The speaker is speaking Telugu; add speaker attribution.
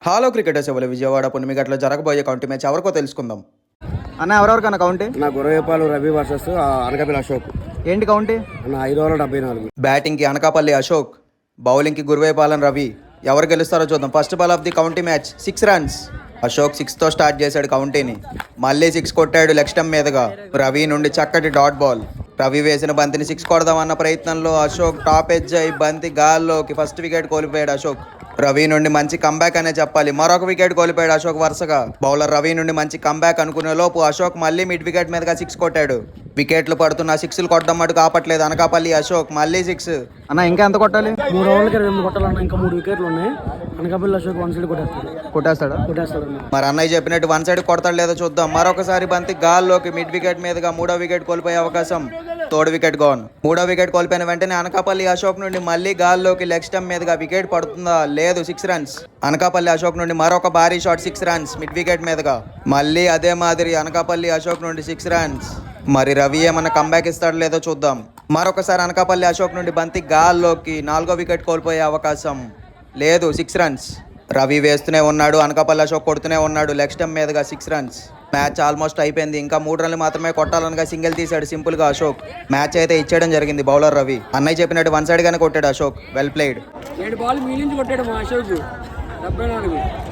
Speaker 1: హలో క్రికెటర్స్ ఎవరు విజయవాడ పుణ్యమిగట్లో జరగబోయే కౌంటీ మ్యాచ్ ఎవరికో తెలుసుకుందాం. అన్న ఎవరెవరికన్నా కౌంటీ?
Speaker 2: నా గురవేపాలు రవి వర్సెస్ అనకాపల్లి అశోక్.
Speaker 1: ఏంటి కౌంటీ?
Speaker 2: నా 5 ఓవర్ల 74.
Speaker 1: బ్యాటింగ్కి అనకాపల్లి అశోక్, బౌలింగ్కి గురువేపాలన్ రవి. ఎవరు గెలుస్తారో చూద్దాం. First ball of the county match 6 runs. Ashok 6తో స్టార్ట్ చేశాడు కౌంటీని. మళ్ళీ 6 కొట్టాడు లెగ్ స్టంప్ మీదుగా. రవి నుండి చక్కటి డాట్ బాల్. రవి వేసిన బంతిని 6 కొడదామన్న ప్రయత్నంలో అశోక్ టాప్ ఎడ్జ్ అయి బంతి గాల్లోకి ఫస్ట్ వికెట్ కోల్పోయాడు అశోక్. రవి నుండి మంచి కంబ్యాక్ అనే చెప్పాలి. మరొక వికెట్ కోల్పోయాడు అశోక్ వరుసగా. బౌలర్ రవి నుండి మంచి కంబ్యాక్ అనుకునే లోపు అశోక్ మళ్ళీ మిడ్ వికెట్ మీదుగా 6 కొట్టాడు. వికెట్లు పడుతున్న 6లు కొట్టడం మటు కాపట్లేదు అనకాపల్లి అశోక్. మళ్ళీ 6. అన్న ఇంకా ఎంత కొట్టాలి?
Speaker 2: 3 ఓవర్లకి 2 కొట్టాలన్న. ఇంకా 3 వికెట్లు ఉన్నాయి. అనకాపల్లి అశోక్ 1 సైడ్
Speaker 1: కొట్టేస్తాడా? మరి అన్నయ్య చెప్పినట్టు 1 సైడ్ కొడతాడు లేదో చూద్దాం. మరొకసారి బంతి గాల్లోకి మిడ్ వికెట్ మీదుగా 3వ వికెట్ కోల్పోయే అవకాశం. 3rd wicket gonna. 3వ వికెట్ కోల్పోయిన వెంటనే అనకాపల్లి అశోక్ నుండి మళ్ళీ గాల్లోకి లెగ్ స్టంప్ మీదుగా వికెట్ పడుతుందా? లేదు. 6 runs. అనకాపల్లి అశోక్ నుండి మరొక భారీ షాట్ 6 runs మిడ్ వికెట్ మీదుగా. మళ్ళీ అదే మాదిరి అనకాపల్లి అశోక్ నుండి 6 runs. మరి రవి ఏమన్నా కంబ్యాక్ ఇస్తాడో లేదో చూద్దాం. మరొకసారి అనకాపల్లి అశోక్ నుండి బంతి గాల్లోకి 4వ వికెట్ కోల్పోయే అవకాశం. లేదు. 6 runs. రవి వేస్తూనే ఉన్నాడు, అనకాపల్లి అశోక్ కొడుతూనే ఉన్నాడు లెగ్ స్టంప్ మీదుగా 6 runs. మ్యాచ్ ఆల్మోస్ట్ అయిపోయింది. ఇంకా 3 రన్లు మాత్రమే కొట్టాలనగా సింగిల్ తీశాడు సింపుల్ గా అశోక్. మ్యాచ్ అయితే ఇచ్చేయడం జరిగింది బౌలర్ రవి. అన్నయ్య చెప్పినట్టు 1 సైడ్ గానే కొట్టాడు అశోక్. Well played.
Speaker 2: 7 బాల్ మీ నుంచి కొట్టాడు మా అశోక్. 74.